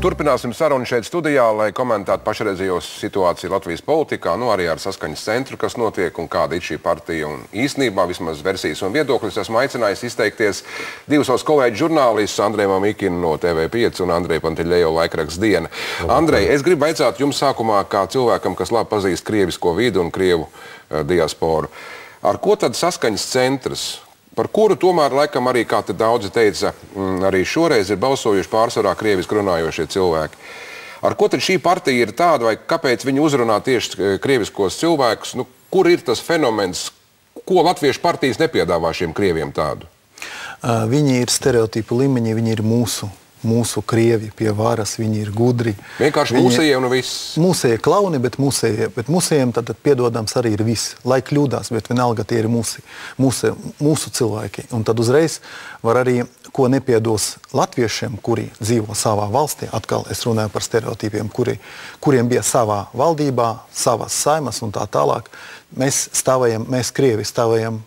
Turpināsim sarunu šeit studijā, lai komentētu pašreizējo situāciju Latvijas politikā, arī ar saskaņas centru, kas notiek un kāda ir šī partija. Un īstenībā, vismaz versijas un viedokļus, esmu aicinājis izteikties divus savus kolēģu žurnālistus, Andreju Mamikinu no TV5 un Andreju Pantiļejo laikraksts Diena. Andrej, es gribu vaicāt jums sākumā, kā cilvēkam, kas labi pazīst krievisko vidu un krievu diasporu. Ar ko tad saskaņas centrs, par kuru tomēr, laikam, arī, kā te daudzi teica, arī šoreiz ir balsojuši pārsvarā krieviski runājošie cilvēki. Ar ko tad šī partija ir tāda, vai kāpēc viņi uzrunā tieši krieviskos cilvēkus? Kur ir tas fenomens, ko latviešu partijas nepiedāvā šiem krieviem tādu? Viņi ir stereotipu līmeņi, viņi ir mūsu krievi pie varas, viņi ir gudri. Vienkārši mūsējie un viss? Mūsējie klauni, bet mūsējiem tad piedodams arī ir viss. Lai kļūdās, bet vienalga tie ir mūsu cilvēki. Un tad uzreiz var arī, ko nepiedos latviešiem, kuri dzīvo savā valstī, atkal es runāju par stereotipiem, kuriem bija savā valdībā, savas saimas un tā tālāk. Mēs krievi stāvējam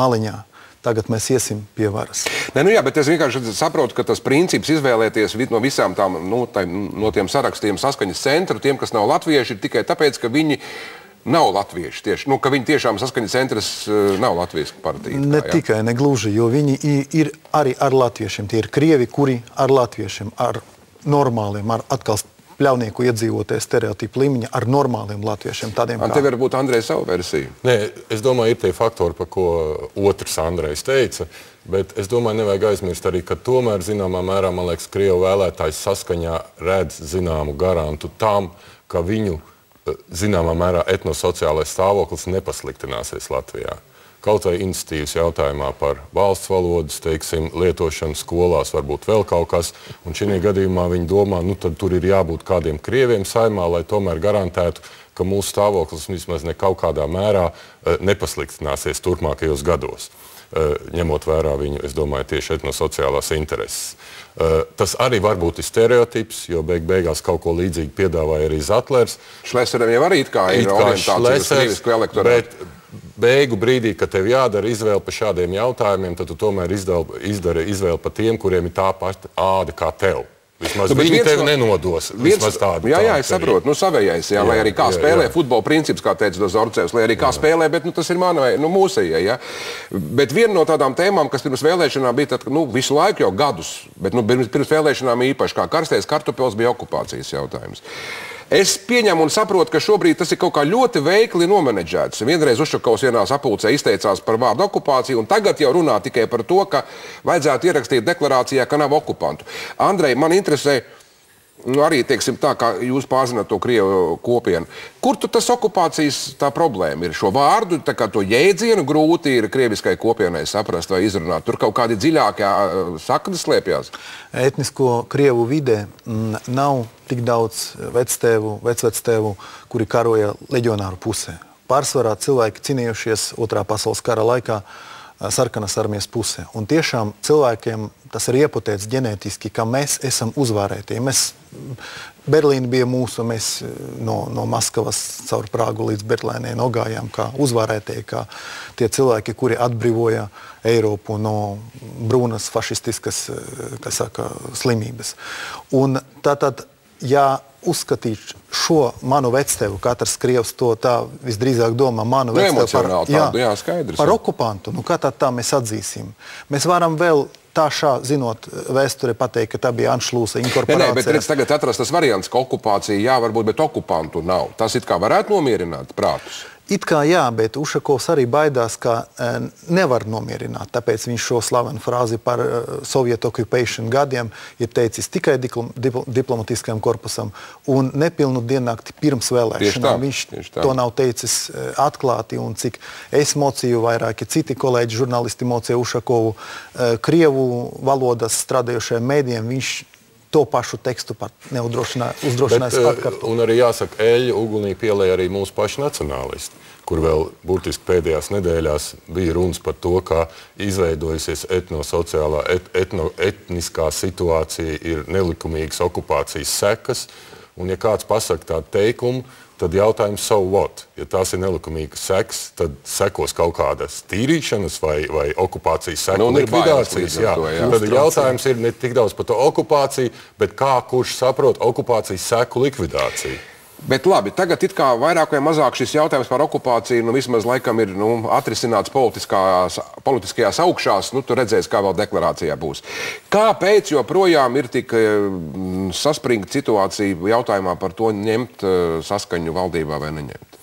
maliņā. Tagad mēs iesim pie varas. Jā, bet es vienkārši saprotu, ka tas princips izvēlēties no visām tām, no tiem sarakstiem saskaņas centru, tiem, kas nav latvieši, ir tikai tāpēc, ka viņi nav latvieši tieši. Ka viņi tiešām saskaņas centrs nav latviešu partija. Ne tikai, ne gluži, jo viņi ir arī ar latviešiem. Tie ir krievi, kuri ar latviešiem, ar normāliem, ar atkal pļaunieku iedzīvoties stereotipu līmeņa ar normāliem latviešiem. Tev var būt, Andrej, savu versiju? Nē, es domāju, ir tie faktori, par ko otrs Andrejs teica, bet es domāju, nevajag aizmirst arī, ka tomēr, zināmā mērā, man liekas, krievu vēlētājs saskaņā redz zināmu garantu tam, ka viņu, zināmā mērā, etnosociālais stāvoklis nepasliktināsies Latvijā. Kaut vai iniciatīvas jautājumā par valsts valodas, teiksim, lietošanu skolās, varbūt vēl kaut kas, un šī gadījumā viņi domā, tad tur ir jābūt kādiem krieviem saimā, lai tomēr garantētu, ka mūsu stāvoklis vismaz ne kaut kādā mērā nepasliktināsies turpmākajos gados, ņemot vērā viņu, es domāju, tieši etnosociālās intereses. Tas arī varbūt ir stereotips, jo beigās kaut ko līdzīgi piedāvāja arī Zatlers. Šleseriem jau arī it kā ir orientācija uz krievisku elektorātu. Beigu brīdī, kad tev jādara izvēle par šādiem jautājumiem, tad tu tomēr izdara izvēli par tiem, kuriem ir tā pati āda kā tev. Vismaz viņi tevi nenodos. Jā, es saprotu, savējais, lai arī kā spēlē futbola princips, kā teica Dozorcevs, lai arī kā spēlē, bet tas ir mūsējie, ja. Bet viena no tādām tēmām, kas pirms vēlēšanām bija, visu laiku jau gadus, bet pirms vēlēšanām īpaši kā karstais kartupels bija okupācijas jautājums. Es pieņemu un saprotu, ka šobrīd tas ir kaut kā ļoti veikli nomenedžēts. Vienreiz Ušakovs vienā sapulcē izteicās par vārdu okupāciju, un tagad jau runā tikai par to, ka vajadzētu ierakstīt deklarācijā, ka nav okupantu. Andrej, man interesē, arī, teiksim, tā kā jūs pārzināt to krievu kopienu. Kur tu tas okupācijas tā problēma ir? Šo vārdu, tā kā to jēdzienu grūti ir krieviskai kopienai saprast vai izrunāt. Tur kaut kādi dziļākie sakni slēpjās? Etnisko krievu vidē nav tik daudz vecvectēvu, kuri karoja leģionāru pusē. Pārsvarā cilvēki cīnījušies Otrā pasaules kara laikā sarkanas armijas pusē. Un tiešām cilvēkiem tas ir ieputēts ģenētiski, ka mēs esam uzvarētie. Berlīna bija mūsu, mēs no Maskavas caur Prāgu līdz Berlīnai nogājām kā uzvarētie, kā tie cilvēki, kuri atbrīvoja Eiropu no brūnas fašistiskas, slimības. Un tātad, ja uzskatīt šo manu vectevu, katrs krievs to tā visdrīzāk domā, manu vectevu par okupantu, kā tā mēs atzīsim. Mēs varam vēl tā zinot vēsture pateikt, ka tā bija Anšlūsa inkorporācija. Bet redz, tagad atrast tas variants, ka okupācija jā, varbūt, bet okupantu nav. Tas it kā varētu nomierināt prātus? It kā jā, bet Ušakovs arī baidās, ka nevar nomierināt. Tāpēc viņš šo slavenu frāzi par Soviet occupation gadiem ir teicis tikai diplomatiskajam korpusam un nepilnu diennakti pirms vēlēšanām. Viņš to nav teicis atklāti, un cik es mocīju, vairāki citi kolēģi, žurnālisti mocīja Ušakovu krievu valodas strādājošajiem mēdījiem, viņš to pašu tekstu pat neuzdrošinājis atkārtot. Un arī jāsaka, eļļu ugunī pielēja arī mūsu paši nacionālisti, kur vēl burtiski pēdējās nedēļās bija runas par to, kā izveidojusies etnosociālā, etniskā situācija ir nelikumīgas okupācijas sekas. Un ja kāds pasaka tādu teikumu, tad jautājums so what? Ja tās ir nelikumīgas sekas, tad sekos kaut kādas tīrīšanas vai okupācijas seku likvidācijas. Tad jautājums ir ne tik daudz par to okupāciju, bet kā kurš saprot okupācijas seku likvidāciju. Bet labi, tagad it kā vairāk vai mazāk šis jautājums par okupāciju vismaz laikam ir atrisināts politiskajās augšās. Tu redzēsi, kā vēl deklarācijā būs. Kāpēc joprojām ir tik saspringta situācija jautājumā par to ņemt saskaņu valdībā vai neņemt?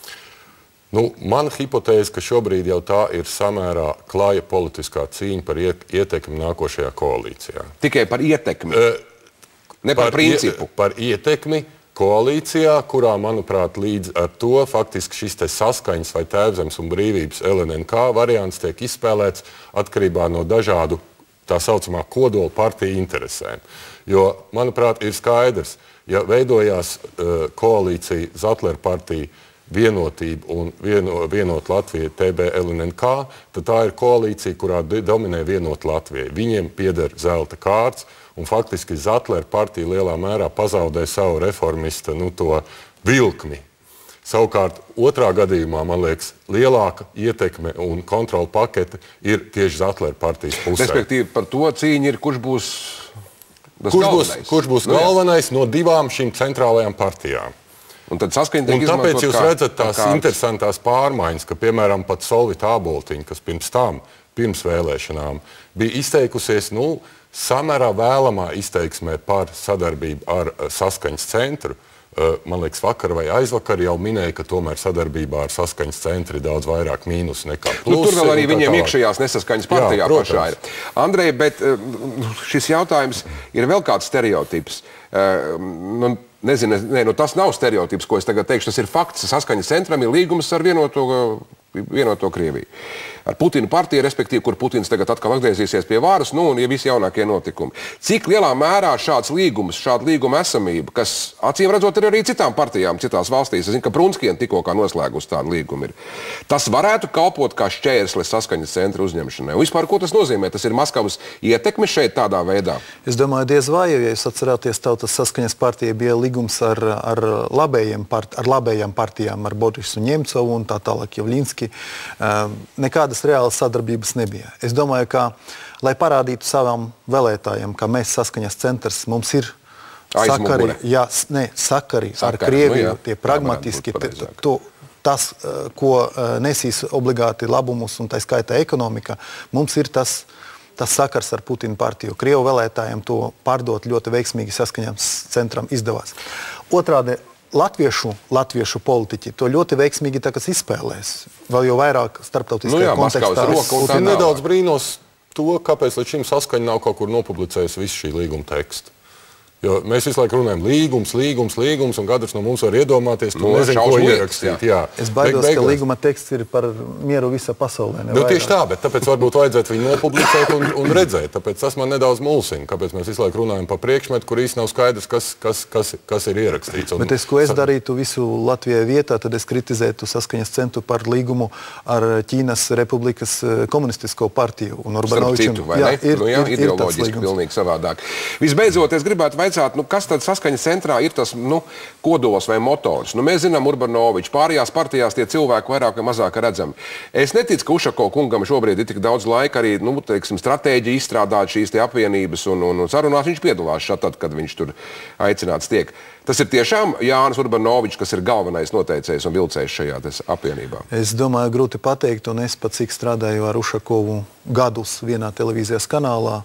Mana hipotēze, ka šobrīd jau tā ir samērā klāja politiskā cīņa par ietekmi nākošajā koalīcijā. Tikai par ietekmi? Ne par principu? Par ietekmi koalīcijā, kurā, manuprāt, līdz ar to faktiski šis te saskaņas vai Tēvzemes un brīvības LNNK variants tiek izspēlēts atkarībā no dažādu tā saucamā kodola partiju interesēm. Jo, manuprāt, ir skaidrs, ja veidojās koalīcija Zatlera partija Vienotība un Vienot Latvija TB LNNK, tad tā ir koalīcija, kurā dominē Vienot Latvija. Viņiem pieder zelta kārts, un faktiski Zatlera partija lielā mērā pazaudē savu reformista to vilkmi. Savukārt, otrā gadījumā, man liekas, lielāka ietekme un kontrola pakete ir tieši Zatlera partijas pusē. Respektīvi, par to cīņa ir, kurš būs galvenais? Kurš būs galvenais no divām šīm centrālajām partijām? Un tad saskaņa tiek izmantot tāpēc jūs redzat tās interesantās pārmaiņas, ka, piemēram, pat Solvita Āboltiņa, kas pirms vēlēšanām, bija izteikusies, samērā vēlamā izteiksmē par sadarbību ar Saskaņas centru. Man liekas, vakar vai aizvakar jau minēja, ka tomēr sadarbībā ar Saskaņas centru ir daudz vairāk mīnus nekā plusi. Tur vēl arī viņiem iekšējās nesaskaņas partijā pašā ir. Andrej, bet šis jautājums ir vēl kāds stereotips. Nezinu, tas nav stereotips, ko es tagad teikšu, tas ir fakts. Saskaņas centram ir līgums ar vienoto Krieviju. Ar Putina partiju, respektīvi, kur Putins tagad atkal atgriezīsies pie varas, un ir visi jaunākie notikumi. Cik lielā mērā šāds līgums, šāda līguma esamība, kas acīm redzot ir arī citām partijām, citās valstīs, es zinu, ka Prunskiena tikko kā noslēgus tādu līgumu ir. Tas varētu kalpot kā šķērslis Saskaņas centra uzņemšanai. Un vispār, ko tas nozīmē? Tas ir Maskavas ietekme šeit tādā veidā? Es domāju, diez vai, ja jūs atcerāties, Tautas Saskaņas partija bija līgums ar labējām partijām, ar Borisu Ņemcovu un tā tālāk Javļinski. Nekādas reālas sadarbības nebija. Es domāju, ka, lai parādītu savām vēlētājiem, ka mēs Saskaņas centrs, mums ir sakari ar Krieviju, tie pragmatiski, tas, ko nesīs obligāti labumus un tā skaitā ekonomika, mums ir tas sakars ar Putina partiju. Krievu vēlētājiem to pārdot ļoti veiksmīgi Saskaņas centram izdevās. Otrādi, latviešu politiķi to ļoti veiksmīgi tagad izspēlēs. Vēl jau vairāk starptautiskajā kontekstā. Nedaudz brīnos to, kāpēc līdz šim Saskaņa nav kaut kur nopublicējusi visu šī līguma tekstu. Jo mēs visu laiku runājam līgums, un katrs no mums var iedomāties, ka nezinu, ko ierakstīt. Es baidos, ka līguma teksts ir par mieru visā pasaulē. Tieši tā, bet tāpēc varbūt vajadzētu viņu nopublicēt un redzēt. Tāpēc tas man nedaudz mulsina, kāpēc mēs visu laiku runājam par priekšmetu, kur īsti nav skaidrs, kas ir ierakstīts. Bet ko es darītu visu Latvijai vietā, tad es kritizētu Saskaņas centru par līgumu ar Ķīnas Republikas komunistisko partiju. Un Orbanovičam, ideoloģiski pilnīgi savādāk. Visbeidzot, es gribētu kas tad Saskaņas centrā ir tas kodols vai motors? Mēs zinām Urbanoviču, pārējās partijās tie cilvēki vairāk vai mazāk redzami. Es neticu, ka Ušakova kungam šobrīd ir tik daudz laika arī stratēģi izstrādāt šīs apvienības un sarunās viņš piedalās tad, kad viņš tur aicināts tiek. Tas ir tiešām Jānis Urbanovičs, kas ir galvenais noteicējs un vilcējs šajā apvienībā? Es domāju, grūti pateikt, un es pat cik strādāju ar Ušakovu gadus vienā televīzijas kanālā,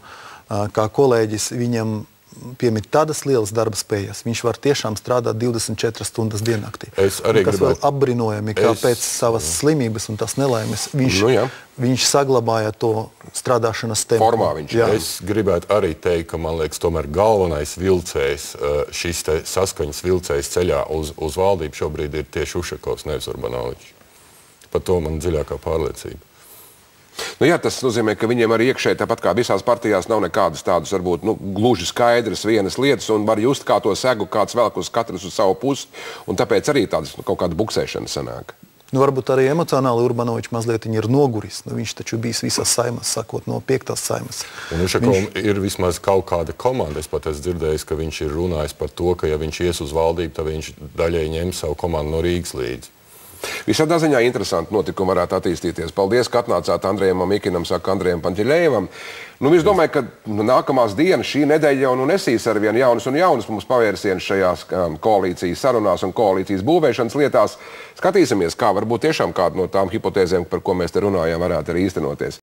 kā kolēģis, viņam piemīt tādas lielas darba spējas. Viņš var tiešām strādāt 24 stundas diennaktī. Es arī gribētu. Kas vēl apbrīnojami, kā pēc savas slimības un tas nelaimes viņš saglabāja to strādāšanas tempu. Formā viņš. Es gribētu arī teikt, ka man liekas, tomēr galvenais vilcējs, šis te Saskaņas vilcējs ceļā uz valdību šobrīd ir tieši Ušakovs, nevis Urbanovičs. Par to man dziļākā pārliecība. Tas nozīmē, ka viņiem arī iekšēji, tāpat kā visās partijās, nav nekādas tādas, varbūt, gluži skaidras vienas lietas, un var just kā to segu, kāds velk uz katras uz savu pusi, un tāpēc arī tādas kaut kāda buksēšana sanāk. Nu, varbūt arī emocionāli Urbanovičs mazliet ir noguris. Nu, viņš taču bijis visas saimas, sakot no 5. saimas. Un ir vismaz kaut kāda komanda. Es pat esmu dzirdējis, ka viņš ir runājis par to, ka ja viņš ies uz valdību, tad viņš daļēji ņems savu komandu no Rīgas līdzi. Visādā ziņā interesanti notikumi varētu attīstīties. Paldies, ka atnācāt Andrejam Mikinam, saka Andrejam Panķiļejevam. Nu, es domāju, ka nākamās dienas, šī nedēļa jau nesīs ar vien jaunas un jaunas mums pavērsienus šajās koalīcijas sarunās un koalīcijas būvēšanas lietās. Skatīsimies, kā varbūt tiešām kāda no tām hipotēzēm, par ko mēs te runājām, varētu arī īstenoties.